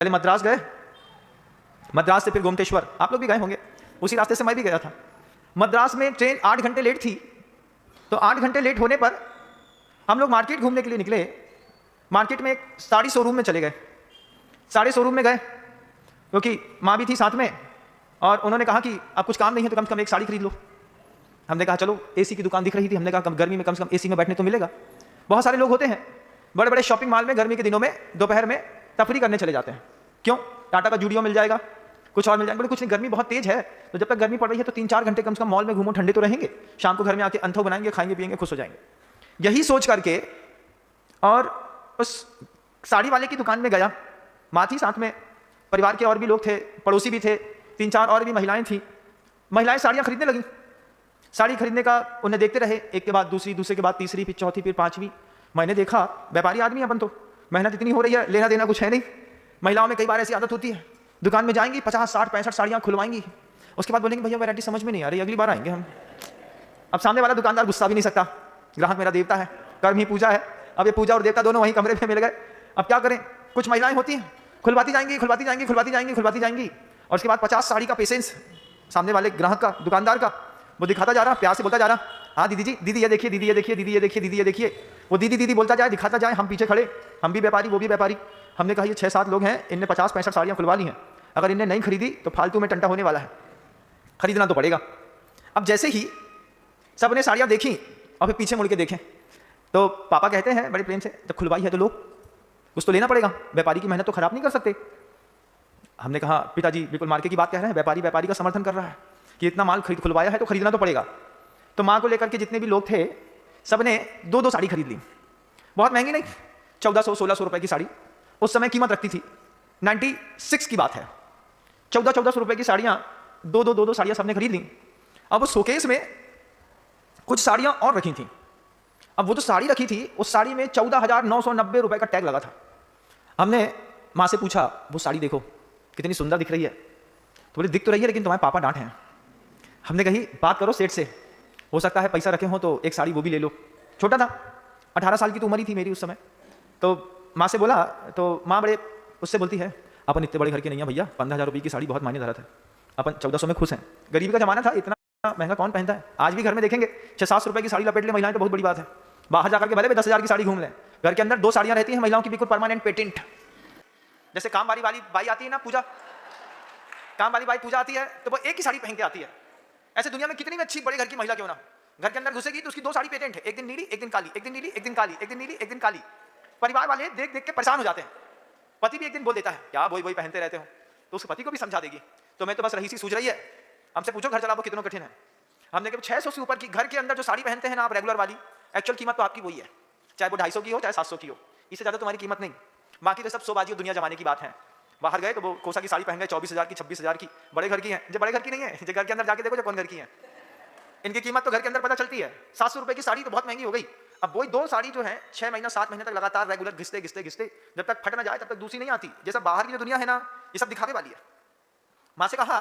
पहले मद्रास गए, मद्रास से फिर गोमतेश्वर, आप लोग भी गए होंगे, उसी रास्ते से मैं भी गया था। मद्रास में ट्रेन 8 घंटे लेट थी, तो 8 घंटे लेट होने पर हम लोग मार्केट घूमने के लिए निकले। मार्केट में एक साड़ी शोरूम में चले गए, साड़ी शोरूम में गए क्योंकि माँ भी थी साथ में, और उन्होंने कहा कि अब कुछ काम नहीं है तो कम से कम एक साड़ी खरीद लो। हमने कहा चलो, एसी की दुकान दिख रही थी, हमने कहा गर्मी में कम से कम एसी में बैठने तो मिलेगा। बहुत सारे लोग होते हैं बड़े बड़े शॉपिंग मॉल में गर्मी के दिनों में दोपहर में तफरी करने चले जाते हैं। क्यों? टाटा का जूडियो मिल जाएगा, कुछ और मिल जाएगा। बोले कुछ नहीं, गर्मी बहुत तेज है, तो जब तक गर्मी पड़ रही है तो 3-4 घंटे कम से कम मॉल में घूमो, ठंडे तो रहेंगे, शाम को घर में आके अंथो बनाएंगे, खाएंगे पिएंगे, खुश हो जाएंगे। यही सोच करके और उस साड़ी वाले की दुकान में गया। माँ थी साथ में, परिवार के और भी लोग थे, पड़ोसी भी थे, 3-4 और भी महिलाएं थी। महिलाएं साड़ियाँ खरीदने लगी। साड़ी खरीदने का उन्हें देखते रहे, एक के बाद दूसरी, दूसरे के बाद तीसरी, फिर चौथी, फिर 5वीं। मैंने देखा व्यापारी आदमी अपन, तो मेहनत इतनी हो रही है, लेना देना कुछ है नहीं। महिलाओं में कई बार ऐसी आदत होती है, दुकान में जाएंगी 50, 60, 65 साड़ियाँ खुलवाएंगी, उसके बाद बोलेंगे भैया वैरायटी समझ में नहीं आ रही, अगली बार आएंगे हम। अब सामने वाला दुकानदार गुस्सा भी नहीं सकता, ग्राहक मेरा देवता है, कर्म ही पूजा है। अब ये पूजा और देवता दोनों वहीं कमरे में मिल गए। अब क्या करें? कुछ महिलाएं होती हैं, खुलवाती जाएंगी, खुलवाती जाएंगी, खुलवाती जाएंगी, खुलवाती जाएंगी, और उसके बाद 50 साड़ी का पेशेंस सामने वाले ग्राहक का, दुकानदार का, वो दिखाता जा रहा, प्यार से बोलता जा रहा, हाँ दीदी जी, दीदी ये देखिए, दीदी ये देखिए, दीदी ये देखिए, दीदी ये देखिए। वो दीदी दीदी बोलता जाए, दिखाता जाए, हम पीछे खड़े, हम भी व्यापारी, वो भी व्यापारी। हमने कहा ये 6-7 लोग हैं, इनने 50-65 साड़ियाँ खुलवा ली हैं, अगर इनने नहीं खरीदी तो फालतू में टंटा होने वाला है, खरीदना तो पड़ेगा। अब जैसे ही सब ने साड़ियाँ देखी और फिर पीछे मुड़ के देखें, तो पापा कहते हैं बड़े प्रेम से, जब खुलवाई है तो लो, कुछ तो लेना पड़ेगा, व्यापारी की मेहनत तो खराब नहीं कर सकते। हमने कहा पिताजी बिल्कुल मार्के की बात कह रहे हैं, व्यापारी व्यापारी का समर्थन कर रहा है कि इतना माल खुलवाया है तो खरीदना तो पड़ेगा। तो माँ को लेकर के जितने भी लोग थे सब ने 2-2 साड़ी खरीद ली। बहुत महंगी नहीं, 1400-1600 रुपए की साड़ी उस समय कीमत रखती थी। 96 की बात है, 1400-1400 रुपए की साड़ियाँ, 2-2 साड़ियाँ सबने खरीद ली। अब उस शोकेस में कुछ साड़ियाँ और रखी थी। अब वो जो साड़ी रखी थी उस साड़ी में 14,990 रुपए का टैग लगा था। हमने माँ से पूछा वो साड़ी देखो कितनी सुंदर दिख रही है, तो बोले दिख तो रही है लेकिन तुम्हारे पापा डांट हैं। हमने कही बात करो सेठ से, हो सकता है पैसा रखे हो तो एक साड़ी वो भी ले लो। छोटा था, 18 साल की तो उम्र ही थी मेरी उस समय। तो माँ से बोला, तो माँ बड़े उससे बोलती है अपन इतने बड़े घर के नहीं है भैया, 15,000 रुपये की साड़ी बहुत मायने धरा था, अपन 1400 में खुश हैं। गरीबी का जमाना था, इतना महंगा कौन पहनता है। आज भी घर में देखेंगे 600-700 रुपये की साड़ी लपेट ले महिलाएं तो बहुत बड़ी बात है। बाहर जाकर के भले भी 10,000 की साड़ी घूम लें, घर के अंदर 2 साड़ियाँ रहती हैं महिलाओं की, बिल्कुल परमानेंट पेटेंट। जैसे काम वाली बाई आती है ना, पूजा, काम वाली बाई पूजा आती है तो वो एक ही साड़ी पहन के आती है। ऐसे दुनिया में कितनी भी अच्छी बड़े घर की महिला क्यों ना, घर के अंदर घुसेगी तो उसकी 2 साड़ी पेटेंट है, एक दिन नीली एक दिन काली, एक दिन नीली एक दिन काली, एक दिन नीली एक दिन काली। परिवार वाले देख देख के परेशान हो जाते हैं। पति भी एक दिन बोल देता है क्या वही वही पहनते रहते हो, तो उस पति को भी समझा देगी तो मैं तो बस रही सी सूझ रही है, हमसे पूछो घर चलाओ कितना कठिन है। हमने कहा 600 से ऊपर की घर के अंदर जो साड़ी पहनते हैं ना आप रेगुलर वाली, एक्चुअल कीमत तो आपकी वही है, चाहे वो 250 की हो चाहे 700 की हो, इससे ज़्यादा तुम्हारी कीमत नहीं। बाकी तो सब शोबाजी दुनिया जमाने की बात है। बाहर गए तो वो कोसा की साड़ी पहन गए 24,000 की, 26,000 की, बड़े घर की हैं। जो बड़े घर की नहीं है, जो घर के अंदर जाके देखो जो कौन घर की है, इनकी कीमत तो घर के अंदर पता चलती है। 700 रुपए की साड़ी तो बहुत महंगी हो गई। अब वही 2 साड़ी जो है 6 महीना 7 महीने तक लगातार रेगुलर घिसते घिसते घिसते जब तक फट ना जाए तब तक दूसरी नहीं आती। जैसा बाहर की जो दुनिया है ना, ये सब दिखावे वाली है। माँ से कहा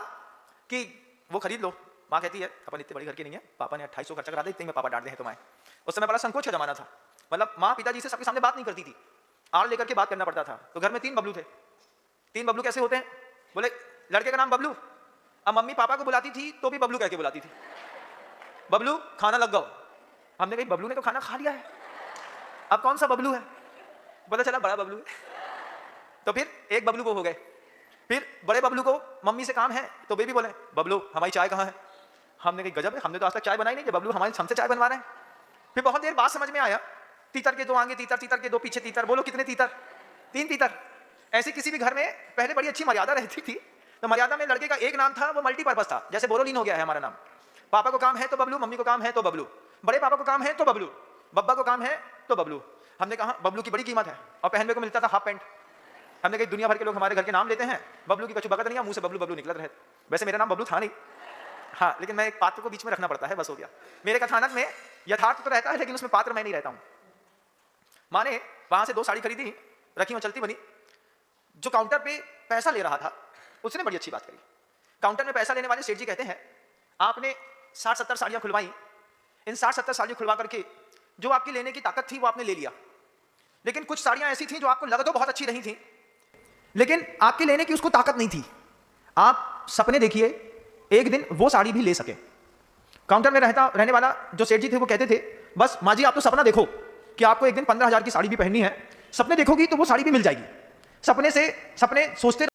कि वो खरीद लो, माँ कहती है अपन इतने बड़ी घर की नहीं है, पापा ने 2800 खर्चा करा दे, इतने में पापा डांट दे हैं तुम्हें। उस समय बड़ा संकोच का जमाना था, मतलब माँ पिताजी से सबके सामने बात नहीं करती थी, आड़ लेकर के बात करना पड़ता था। तो घर में 3 बबलू थे। 3 बबलू कैसे होते हैं? बोले लड़के का नाम बबलू। अब मम्मी पापा को बुलाती थी तो भी बबलू कह के बुलाती थी, बबलू खाना लग गओ। हमने कही बबलू ने तो खाना खा लिया है, अब कौन सा बबलू है? पता चला बड़ा बबलू है। तो फिर एक बबलू को हो गए। फिर बड़े बबलू को मम्मी से काम है तो बेबी बोले बबलू हमारी चाय कहाँ है? हमने कही गजब है, हमने तो आज तक चाय बनाई नहीं कि बबलू हमारे हमसे चाय बनवा रहे हैं। फिर बहुत देर बाद समझ में आया, तीतर के 2 आगे तीतर, तीतर के 2 पीछे तीतर। बोलो कितने तीतर? 3 तीतर। ऐसे किसी भी घर में पहले बड़ी अच्छी मर्यादा रहती थी, तो मर्यादा में लड़के का एक नाम था, वो मल्टीपर्पज था। जैसे बोरोलीन हो गया है हमारा नाम, पापा को काम है तो बबलू, मम्मी को काम है तो बबलू, बड़े पापा को काम है तो बबलू, बब्बा को काम है तो बबलू। हमने कहा बबलू की बड़ी कीमत है और पहनने को मिलता था हाफ पैंट। हमने कही दुनिया भर के लोग हमारे घर के नाम लेते हैं, बबलू की कछु बकत नहीं है, मुंह से बबलू बबलू निकलत रहे। वैसे मेरा नाम बबलू था नहीं, हाँ, लेकिन मैं एक पात्र को बीच में रखना पड़ता है, बस हो गया। मेरे कथानक में यथार्थ तो रहता है लेकिन उसमें पात्र मैं नहीं रहता हूँ। माँ ने वहां से 2 साड़ी खरीदी, रखी और चलती बनी। जो काउंटर पे पैसा ले रहा था उसने बड़ी अच्छी बात करी। काउंटर में पैसा लेने वाले सेठ जी कहते हैं आपने 60-70 साड़ियाँ खुलवाई, इन 60-70 साड़ियाँ खुलवा करके जो आपकी लेने की ताकत थी वो आपने ले लिया, लेकिन कुछ साड़ियाँ ऐसी थी जो आपको लगा तो बहुत अच्छी नहीं थी, लेकिन आपके लेने की उसको ताकत नहीं थी। आप सपने देखिए एक दिन वो साड़ी भी ले सके। काउंटर में रहने वाला जो सेठ जी थे वो कहते थे, बस माँ जी आप तो सपना देखो कि आपको एक दिन 15,000 की साड़ी भी पहननी है, सपने देखोगी तो वो साड़ी भी मिल जाएगी। सपने सोचते